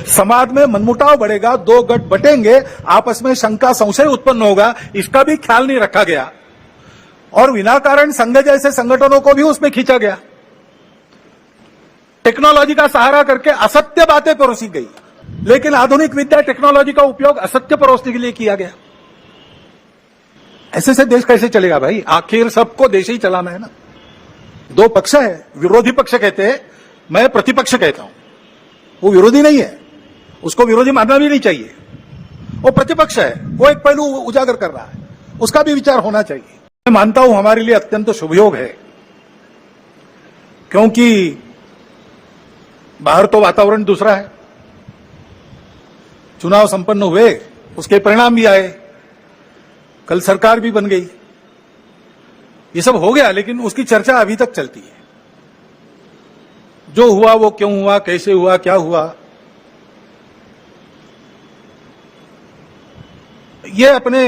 समाज में मनमुटाव बढ़ेगा, दो गठ बटेंगे, आपस में शंका संशय उत्पन्न होगा, इसका भी ख्याल नहीं रखा गया और विनाकारण संघ जैसे संगठनों को भी उसमें खींचा गया। टेक्नोलॉजी का सहारा करके असत्य बातें परोसी गई, लेकिन आधुनिक विद्या टेक्नोलॉजी का उपयोग असत्य परोसने के लिए किया गया। ऐसे से देश कैसे चलेगा भाई? आखिर सबको देश ही चलाना है ना। दो पक्ष है, विरोधी पक्ष कहते हैं, मैं प्रतिपक्ष कहता हूं। वो विरोधी नहीं है, उसको विरोधी मानना भी नहीं चाहिए। वो प्रतिपक्ष है, वो एक पहलू उजागर कर रहा है, उसका भी विचार होना चाहिए। मैं मानता हूं हमारे लिए अत्यंत शुभयोग है, क्योंकि बाहर तो वातावरण दूसरा है। चुनाव संपन्न हुए, उसके परिणाम भी आए, कल सरकार भी बन गई, ये सब हो गया, लेकिन उसकी चर्चा अभी तक चलती है। जो हुआ वो क्यों हुआ, कैसे हुआ, क्या हुआ, ये अपने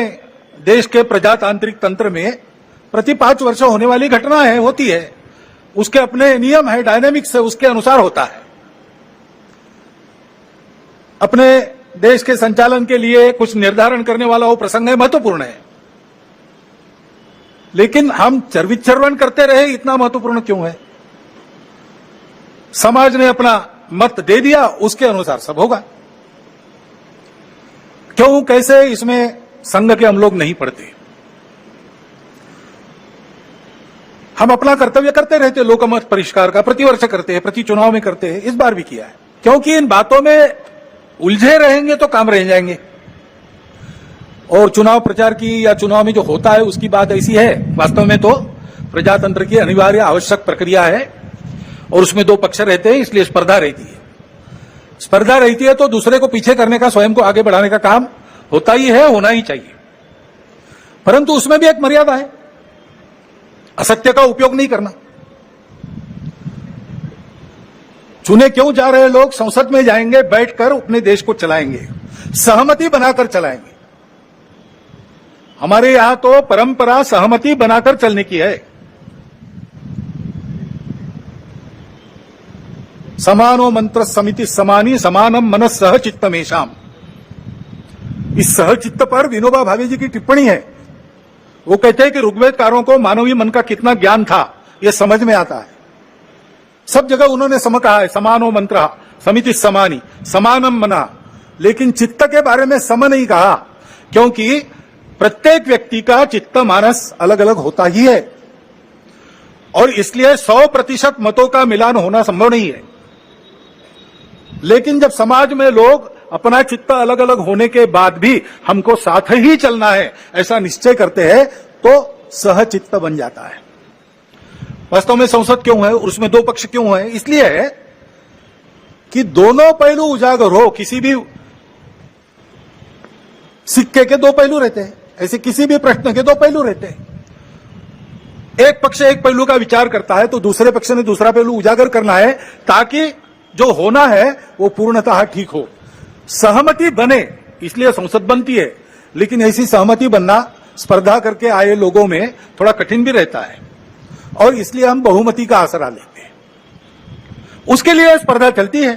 देश के प्रजातांत्रिक तंत्र में प्रति 5 वर्ष होने वाली घटना है, होती है। उसके अपने नियम है, डायनेमिक्स है, उसके अनुसार होता है। अपने देश के संचालन के लिए कुछ निर्धारण करने वाला वो प्रसंग है, महत्वपूर्ण है, लेकिन हम चरविचरवन करते रहे, इतना महत्वपूर्ण क्यों है? समाज ने अपना मत दे दिया, उसके अनुसार सब होगा। क्यों, कैसे, इसमें संघ के हम लोग नहीं पढ़ते। हम अपना कर्तव्य करते रहते, लोकमत परिष्कार का प्रतिवर्ष करते हैं, प्रति चुनाव में करते हैं, इस बार भी किया है। क्योंकि इन बातों में उलझे रहेंगे तो काम रह जाएंगे। और चुनाव प्रचार की या चुनाव में जो होता है उसकी बात ऐसी है, वास्तव में तो प्रजातंत्र की अनिवार्य आवश्यक प्रक्रिया है और उसमें दो पक्ष रहते हैं, इसलिए स्पर्धा रहती है। स्पर्धा रहती है तो दूसरे को पीछे करने का, स्वयं को आगे बढ़ाने का काम होता ही है, होना ही चाहिए। परंतु उसमें भी एक मर्यादा है, असत्य का उपयोग नहीं करना। चुने क्यों जा रहे लोग संसद में जाएंगे, बैठकर अपने देश को चलाएंगे, सहमति बनाकर चलाएंगे। हमारे यहां तो परंपरा सहमति बनाकर चलने की है। समानो मंत्र समिति समानी समानम मनस सह चित्तमेशाम। इस सहचित्त पर विनोबा भावे जी की टिप्पणी है। वो कहते हैं कि ऋग्वेदकारों को मानवीय मन का कितना ज्ञान था यह समझ में आता है। सब जगह उन्होंने सम कहा है, समानो मंत्र समिति समानी समानम मना, लेकिन चित्त के बारे में सम नहीं कहा, क्योंकि प्रत्येक व्यक्ति का चित्त मानस अलग अलग होता ही है और इसलिए 100% मतों का मिलान होना संभव नहीं है। लेकिन जब समाज में लोग अपना चित्त अलग अलग होने के बाद भी हमको साथ ही चलना है ऐसा निश्चय करते हैं तो सहचित्त बन जाता है। वास्तव में संसद क्यों है, उसमें दो पक्ष क्यों है? इसलिए है कि दोनों पहलू उजागर हो। किसी भी सिक्के के दो पहलू रहते हैं, ऐसे किसी भी प्रश्न के दो पहलू रहते हैं। एक पक्ष एक पहलू का विचार करता है तो दूसरे पक्ष ने दूसरा पहलू उजागर करना है, ताकि जो होना है वो पूर्णतः ठीक हो, सहमति बने। इसलिए संसद बनती है, लेकिन ऐसी सहमति बनना स्पर्धा करके आए लोगों में थोड़ा कठिन भी रहता है और इसलिए हम बहुमति का आसरा लेते हैं। उसके लिए स्पर्धा चलती है।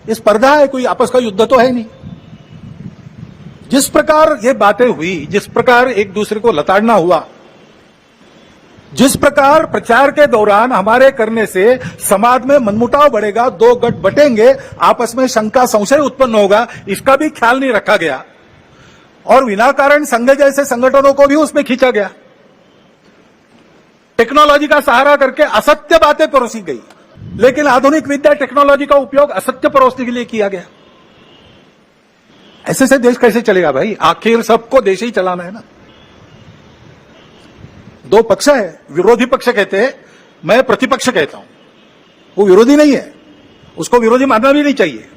ये स्पर्धा है, कोई आपस का युद्ध तो है नहीं। जिस प्रकार ये बातें हुई, जिस प्रकार एक दूसरे को लताड़ना हुआ, जिस प्रकार प्रचार के दौरान हमारे करने से समाज में मनमुटाव बढ़ेगा, दो गठ बटेंगे, आपस में शंका संशय उत्पन्न होगा, इसका भी ख्याल नहीं रखा गया और विनाकारण संघ जैसे संगठनों को भी उसमें खींचा गया। टेक्नोलॉजी का सहारा करके असत्य बातें परोसी गई, लेकिन आधुनिक विद्या टेक्नोलॉजी का उपयोग असत्य परोसने के लिए किया गया। ऐसे से देश कैसे चलेगा भाई? आखिर सबको देश ही चलाना है ना। दो पक्ष है, विरोधी पक्ष कहते हैं, मैं प्रतिपक्ष कहता हूं। वो विरोधी नहीं है, उसको विरोधी मानना भी नहीं चाहिए।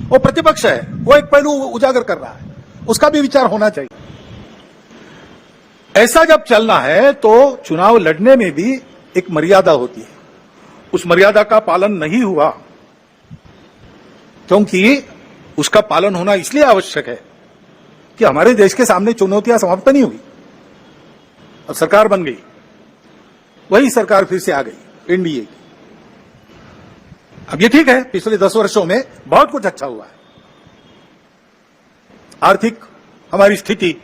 वो प्रतिपक्ष है, वो एक पहलू उजागर कर रहा है, उसका भी विचार होना चाहिए। ऐसा जब चलना है तो चुनाव लड़ने में भी एक मर्यादा होती है। उस मर्यादा का पालन नहीं हुआ, क्योंकि उसका पालन होना इसलिए आवश्यक है कि हमारे देश के सामने चुनौतियां समाप्त नहीं हुई और सरकार बन गई। वही सरकार फिर से आ गई, एनडीए की। अब ये ठीक है, पिछले 10 वर्षों में बहुत कुछ अच्छा हुआ है। आर्थिक हमारी स्थिति,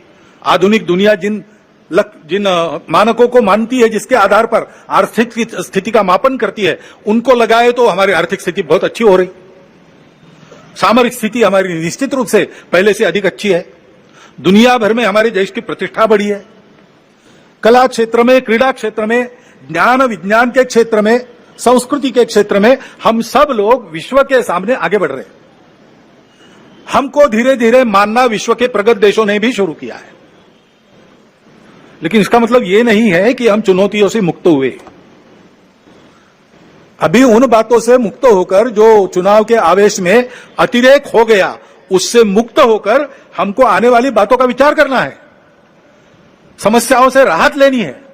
आधुनिक दुनिया जिन मानकों को मानती है, जिसके आधार पर आर्थिक स्थिति का मापन करती है, उनको लगाए तो हमारी आर्थिक स्थिति बहुत अच्छी हो रही। सामरिक स्थिति हमारी निश्चित रूप से पहले से अधिक अच्छी है। दुनिया भर में हमारे देश की प्रतिष्ठा बढ़ी है। कला क्षेत्र में, क्रीड़ा क्षेत्र में, ज्ञान विज्ञान के क्षेत्र में, संस्कृति के क्षेत्र में हम सब लोग विश्व के सामने आगे बढ़ रहे हैं। हमको धीरे धीरे मानना विश्व के प्रगत देशों ने भी शुरू किया है। लेकिन इसका मतलब ये नहीं है कि हम चुनौतियों से मुक्त हुए। अभी उन बातों से मुक्त होकर, जो चुनाव के आवेश में अतिरेक हो गया, उससे मुक्त होकर हमको आने वाली बातों का विचार करना है, समस्याओं से राहत लेनी है।